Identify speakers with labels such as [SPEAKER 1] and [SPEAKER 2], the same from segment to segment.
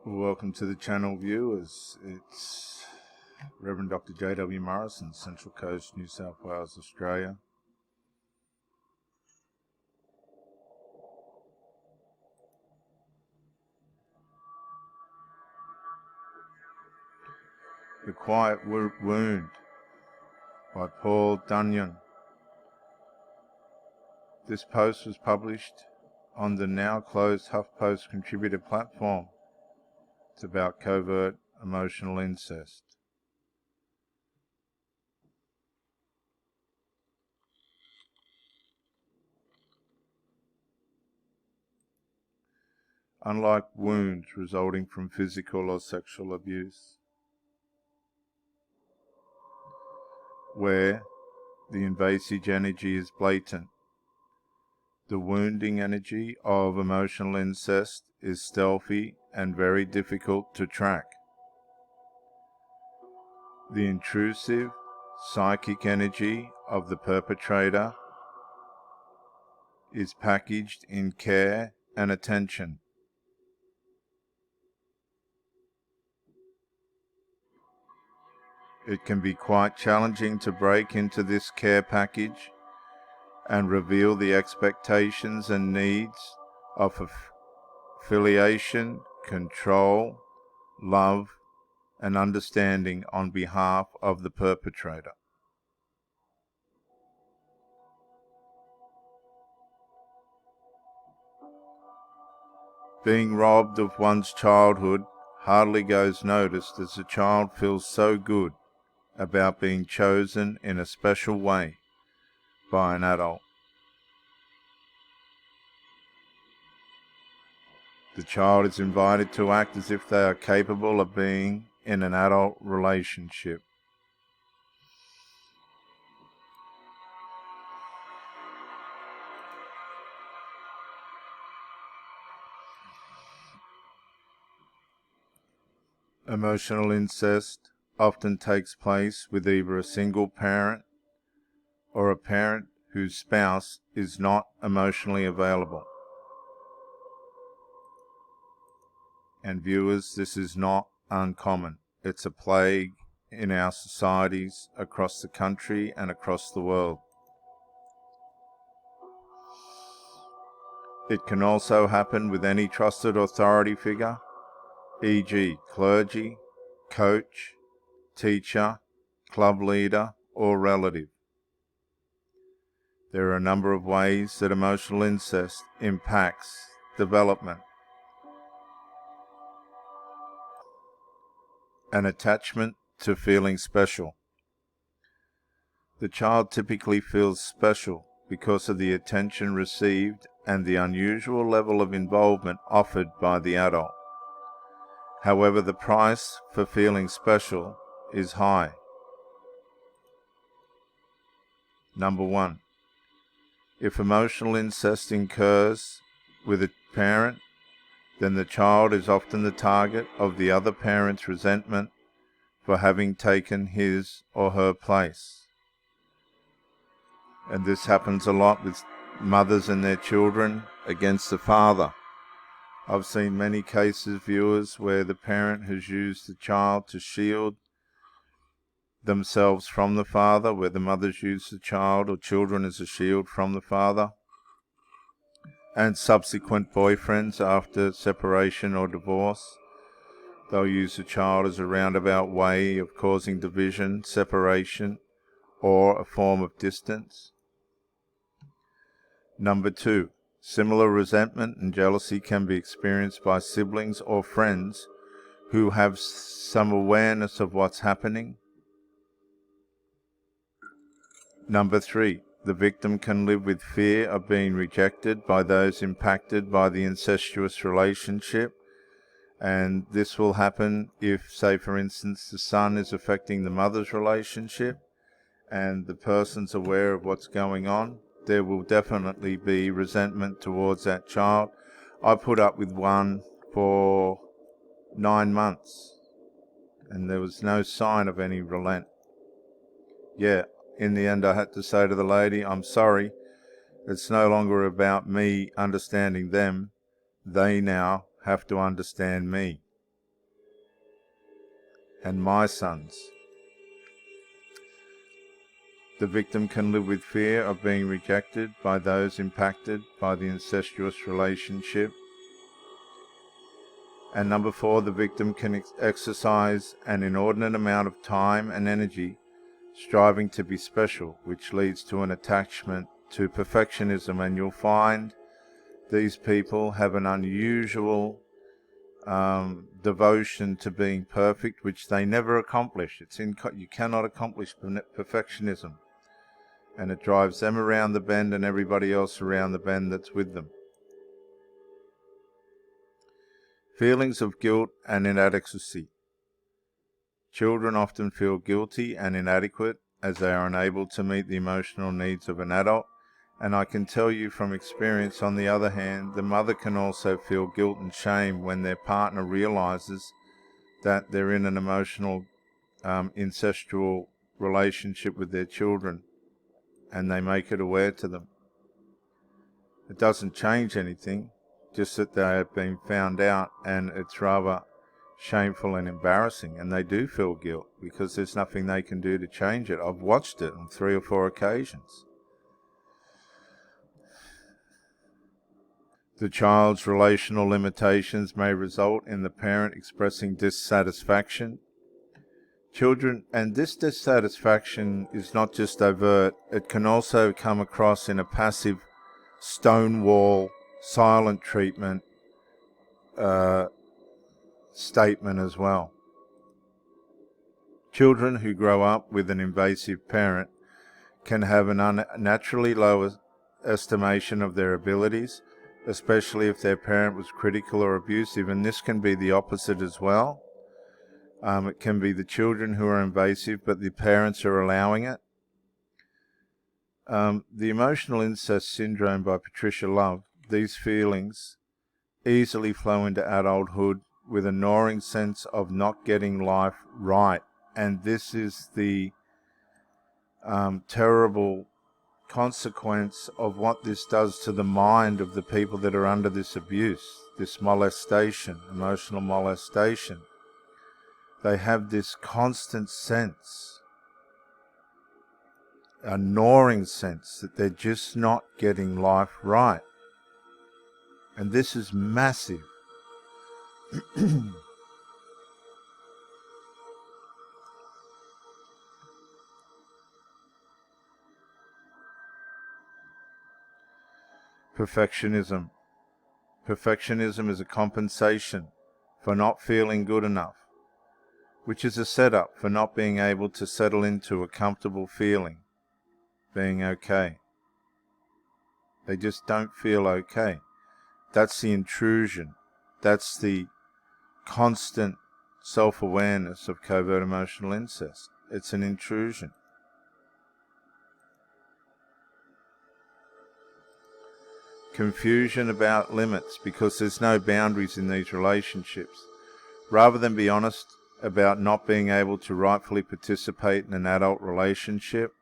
[SPEAKER 1] Welcome to the channel, viewers. It's Reverend Dr. J.W. Morrison, Central Coast, New South Wales, Australia. The Quiet Wound by Paul Dunyan. This post was published on the now closed HuffPost contributor platform. It's about covert emotional incest. Unlike wounds resulting from physical or sexual abuse, where the invasive energy is blatant, the wounding energy of emotional incest is stealthy and very difficult to track. The intrusive psychic energy of the perpetrator is packaged in care and attention. It can be quite challenging to break into this care package and reveal the expectations and needs of affiliation, control, love, and understanding on behalf of the perpetrator. Being robbed of one's childhood hardly goes noticed, as the child feels so good about being chosen in a special way by an adult. The child is invited to act as if they are capable of being in an adult relationship. Emotional incest often takes place with either a single parent or a parent whose spouse is not emotionally available. And viewers, this is not uncommon. It's a plague in our societies across the country and across the world. It can also happen with any trusted authority figure, e.g. clergy, coach, teacher, club leader, or relative. There are a number of ways that emotional incest impacts development. An attachment to feeling special. The child typically feels special because of the attention received and the unusual level of involvement offered by the adult. However, the price for feeling special is high. Number 1. If emotional incest occurs with a parent, then the child is often the target of the other parent's resentment for having taken his or her place. And this happens a lot with mothers and their children against the father. I've seen many cases, viewers, where the parent has used the child to shield themselves from the father, where the mothers use the child or children as a shield from the father, and subsequent boyfriends after separation or divorce. They'll use the child as a roundabout way of causing division, separation, or a form of distance. Number 2. Similar resentment and jealousy can be experienced by siblings or friends who have some awareness of what's happening. Number 3. The victim can live with fear of being rejected by those impacted by the incestuous relationship. And this will happen if, say for instance, the son is affecting the mother's relationship and the person's aware of what's going on. There will definitely be resentment towards that child. I put up with one for 9 months and there was no sign of any relent. Yeah, in the end I had to say to the lady, I'm sorry, it's no longer about me understanding them. They now have to understand me. and my sons. The victim can live with fear of being rejected by those impacted by the incestuous relationship. And number 4, the victim can exercise an inordinate amount of time and energy striving to be special, which leads to an attachment to perfectionism. And you'll find these people have an unusual devotion to being perfect, which they never accomplish. You cannot accomplish perfectionism. And it drives them around the bend and everybody else around the bend that's with them. Feelings of guilt and inadequacy. Children often feel guilty and inadequate as they are unable to meet the emotional needs of an adult. And I can tell you from experience, on the other hand, the mother can also feel guilt and shame when their partner realizes that they're in an emotional, incestual relationship with their children, and they make it aware to them. It doesn't change anything, just that they have been found out, and it's rather shameful and embarrassing, and they do feel guilt because there's nothing they can do to change it. I've watched it on 3 or 4 occasions. The child's relational limitations may result in the parent expressing dissatisfaction. Children, and this dissatisfaction is not just overt, it can also come across in a passive, stonewall, silent treatment statement as well. Children who grow up with an invasive parent can have an unnaturally low estimation of their abilities, especially if their parent was critical or abusive, and this can be the opposite as well. It can be the children who are invasive, but the parents are allowing it. The Emotional Incest Syndrome by Patricia Love. These feelings easily flow into adulthood with a gnawing sense of not getting life right. And this is the terrible consequence of what this does to the mind of the people that are under this abuse, this molestation, emotional molestation. They have this constant sense, a gnawing sense, that they're just not getting life right. And this is massive. Perfectionism. Perfectionism is a compensation for not feeling good enough, which is a setup for not being able to settle into a comfortable feeling, being okay. They just don't feel okay. That's the intrusion. That's the constant self-awareness of covert emotional incest. It's an intrusion. Confusion about limits, because there's no boundaries in these relationships. Rather than be honest about not being able to rightfully participate in an adult relationship,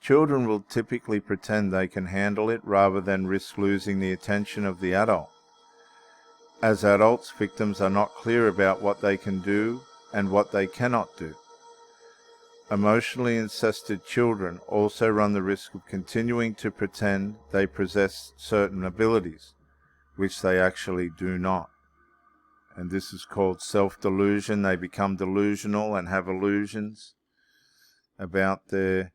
[SPEAKER 1] children will typically pretend they can handle it rather than risk losing the attention of the adult. As adults, victims are not clear about what they can do and what they cannot do. Emotionally incested children also run the risk of continuing to pretend they possess certain abilities, which they actually do not. And this is called self-delusion. They become delusional and have illusions about their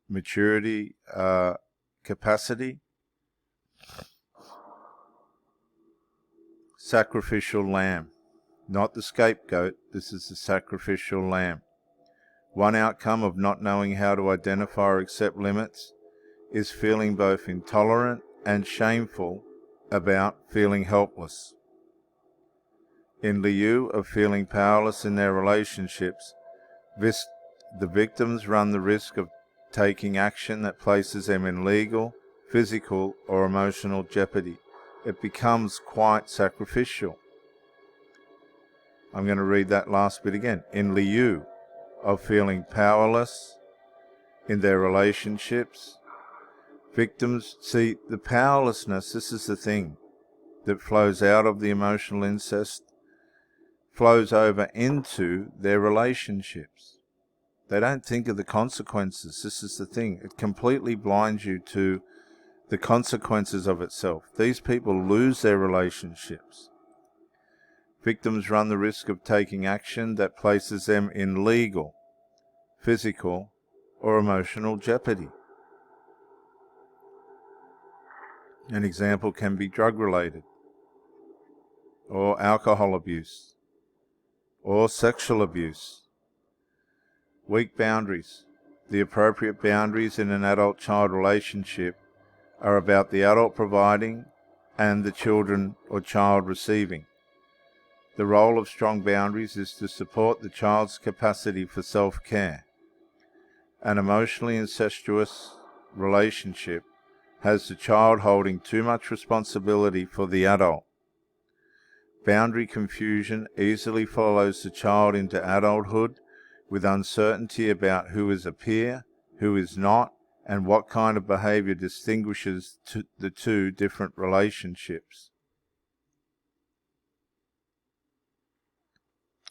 [SPEAKER 1] maturity, capacity. Sacrificial lamb. Not the scapegoat, this is the sacrificial lamb. One outcome of not knowing how to identify or accept limits is feeling both intolerant and shameful about feeling helpless. In lieu of feeling powerless in their relationships, the victims run the risk of taking action that places them in legal, physical, or emotional jeopardy. It becomes quite sacrificial. I'm going to read that last bit again. In lieu of feeling powerless in their relationships, victims see the powerlessness. This is the thing that flows out of the emotional incest flows over into their relationships. They don't think of the consequences. This is the thing. It completely blinds you to the consequences of itself. These people lose their relationships. Victims run the risk of taking action that places them in legal, physical, or emotional jeopardy. An example can be drug-related, or alcohol abuse, or sexual abuse. Weak boundaries. The appropriate boundaries in an adult-child relationship are about the adult providing and the children or child receiving. The role of strong boundaries is to support the child's capacity for self-care. An emotionally incestuous relationship has the child holding too much responsibility for the adult. Boundary confusion easily follows the child into adulthood with uncertainty about who is a peer, who is not, and what kind of behavior distinguishes the two different relationships.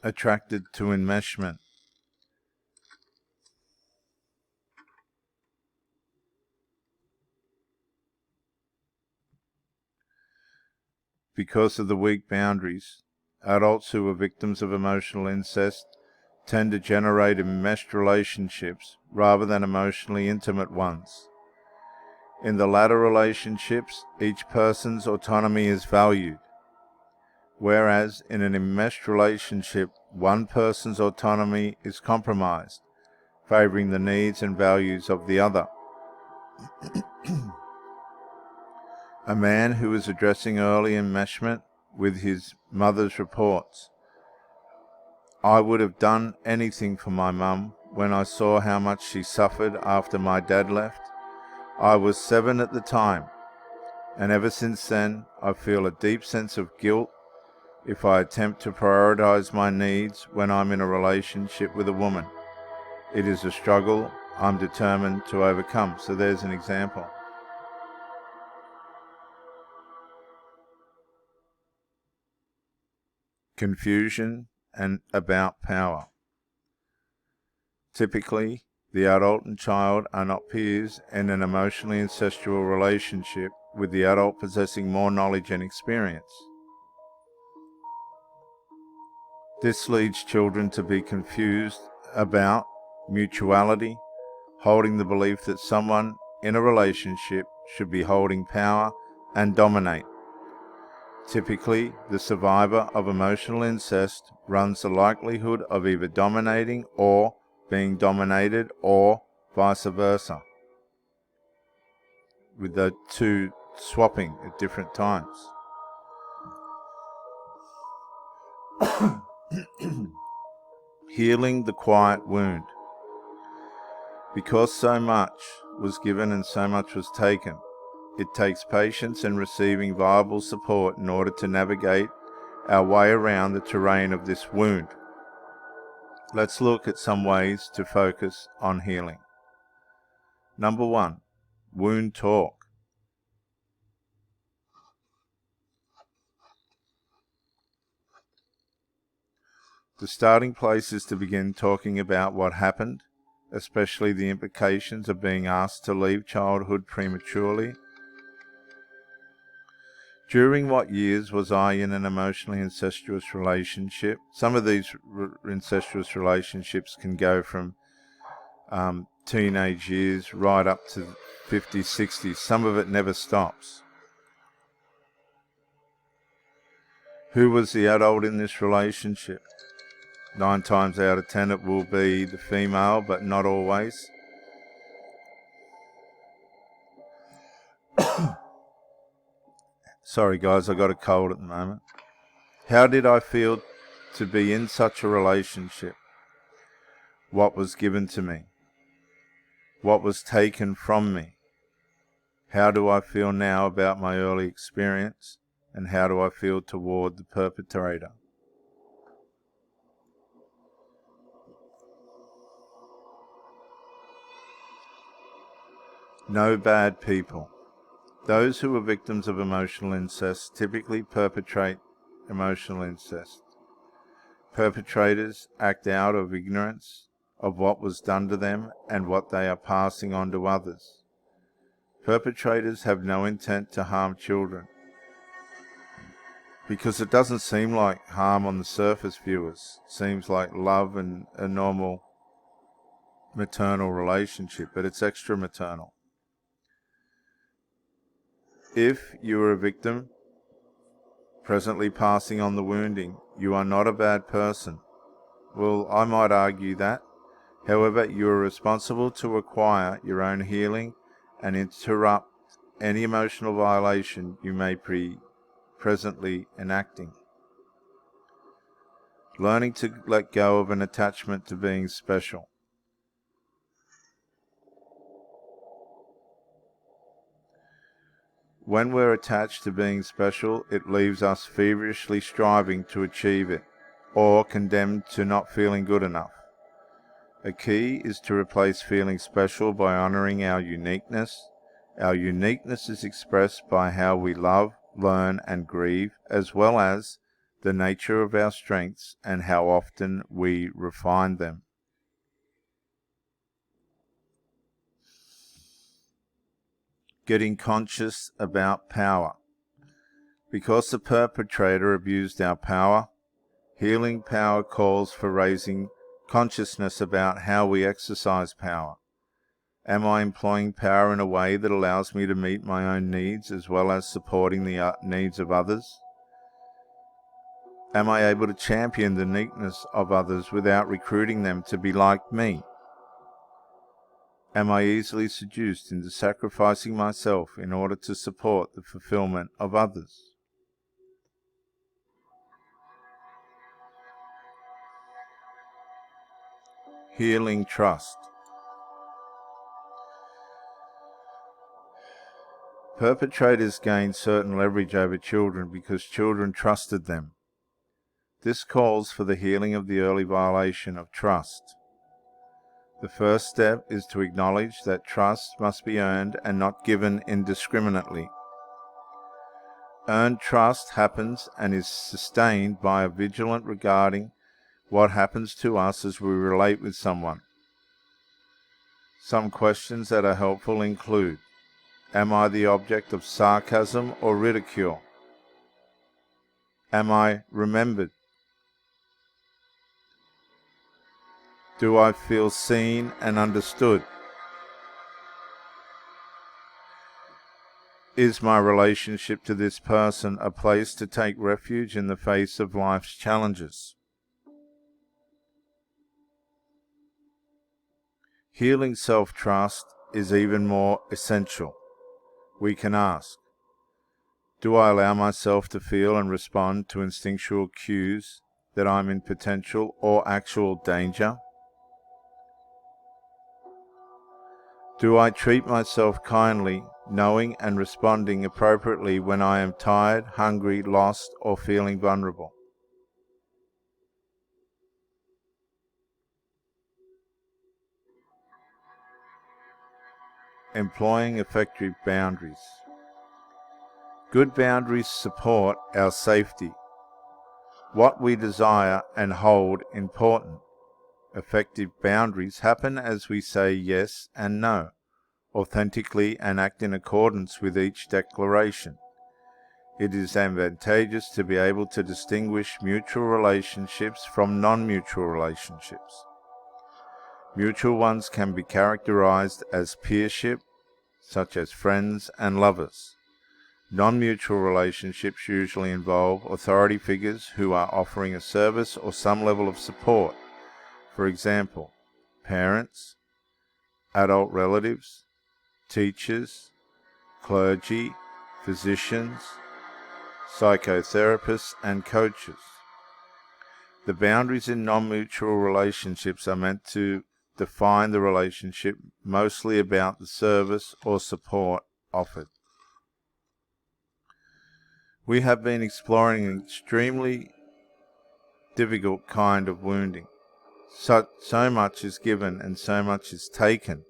[SPEAKER 1] Attracted to enmeshment. Because of the weak boundaries, adults who are victims of emotional incest tend to generate enmeshed relationships rather than emotionally intimate ones. In the latter relationships, each person's autonomy is valued, whereas in an enmeshed relationship, one person's autonomy is compromised, favouring the needs and values of the other. A man who is addressing early enmeshment with his mother's reports, "I would have done anything for my mum when I saw how much she suffered after my dad left. I was 7 at the time, and ever since then I feel a deep sense of guilt if I attempt to prioritize my needs when I'm in a relationship with a woman. It is a struggle I'm determined to overcome." So there's an example. Confusion and about power. Typically, the adult and child are not peers in an emotionally incestual relationship, with the adult possessing more knowledge and experience. This leads children to be confused about mutuality, holding the belief that someone in a relationship should be holding power and dominate. Typically, the survivor of emotional incest runs the likelihood of either dominating or being dominated, or vice versa, with the two swapping at different times. Healing the quiet wound. Because so much was given and so much was taken, it takes patience and receiving viable support in order to navigate our way around the terrain of this wound. Let's look at some ways to focus on healing. Number 1, wound talk. The starting place is to begin talking about what happened, especially the implications of being asked to leave childhood prematurely. During what years was I in an emotionally incestuous relationship? Some of these incestuous relationships can go from teenage years right up to 50s, 60s. Some of it never stops. Who was the adult in this relationship? 9 times out of 10 it will be the female, but not always. Sorry guys, I got a cold at the moment. How did I feel to be in such a relationship? What was given to me? What was taken from me? How do I feel now about my early experience? And how do I feel toward the perpetrator? No bad people. Those who are victims of emotional incest typically perpetrate emotional incest. Perpetrators act out of ignorance of what was done to them and what they are passing on to others. Perpetrators have no intent to harm children, because it doesn't seem like harm on the surface, viewers. It seems like love and a normal maternal relationship, but it's extra maternal. If you are a victim, presently passing on the wounding, you are not a bad person. Well, I might argue that. However, you are responsible to acquire your own healing and interrupt any emotional violation you may be presently enacting. Learning to let go of an attachment to being special. When we're attached to being special, it leaves us feverishly striving to achieve it, or condemned to not feeling good enough. A key is to replace feeling special by honoring our uniqueness. Our uniqueness is expressed by how we love, learn, and grieve, as well as the nature of our strengths and how often we refine them. Getting conscious about power. Because the perpetrator abused our power, healing power calls for raising consciousness about how we exercise power. Am I employing power in a way that allows me to meet my own needs as well as supporting the needs of others? Am I able to champion the uniqueness of others without recruiting them to be like me? Am I easily seduced into sacrificing myself in order to support the fulfillment of others? Healing trust. Perpetrators gain certain leverage over children because children trusted them. This calls for the healing of the early violation of trust. The first step is to acknowledge that trust must be earned and not given indiscriminately. Earned trust happens and is sustained by a vigilance regarding what happens to us as we relate with someone. Some questions that are helpful include: am I the object of sarcasm or ridicule? Am I remembered? Do I feel seen and understood? Is my relationship to this person a place to take refuge in the face of life's challenges? Healing self-trust is even more essential. We can ask, do I allow myself to feel and respond to instinctual cues that I'm in potential or actual danger? Do I treat myself kindly, knowing and responding appropriately when I am tired, hungry, lost, or feeling vulnerable? Employing effective boundaries. Good boundaries support our safety, what we desire and hold important. Effective boundaries happen as we say yes and no, authentically, and act in accordance with each declaration. It is advantageous to be able to distinguish mutual relationships from non-mutual relationships. Mutual ones can be characterized as peership, such as friends and lovers. Non-mutual relationships usually involve authority figures who are offering a service or some level of support. For example, parents, adult relatives, teachers, clergy, physicians, psychotherapists, and coaches. The boundaries in non-mutual relationships are meant to define the relationship, mostly about the service or support offered. We have been exploring an extremely difficult kind of wounding. So much is given and so much is taken.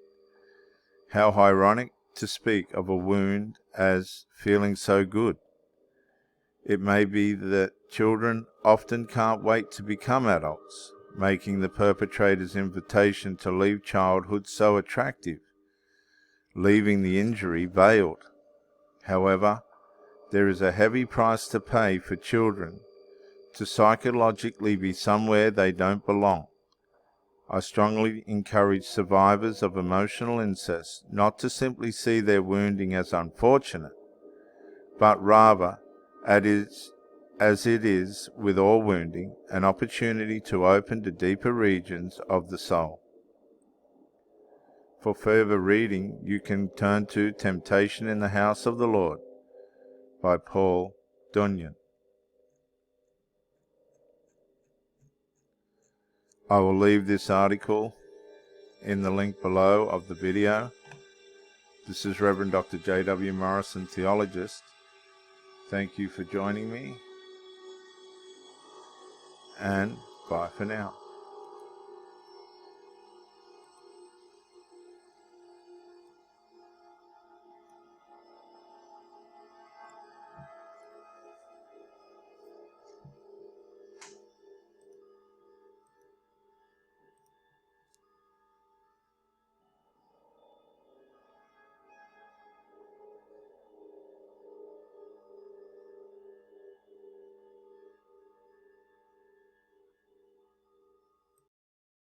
[SPEAKER 1] How ironic to speak of a wound as feeling so good. It may be that children often can't wait to become adults, making the perpetrator's invitation to leave childhood so attractive, leaving the injury veiled. However, there is a heavy price to pay for children to psychologically be somewhere they don't belong. I strongly encourage survivors of emotional incest not to simply see their wounding as unfortunate, but rather, as it is with all wounding, an opportunity to open to deeper regions of the soul. For further reading, you can turn to Temptation in the House of the Lord by Paul Bunyan. I will leave this article in the link below of the video. This is Reverend Dr. J.W. Morrison, Theologist. Thank you for joining me, and bye for now.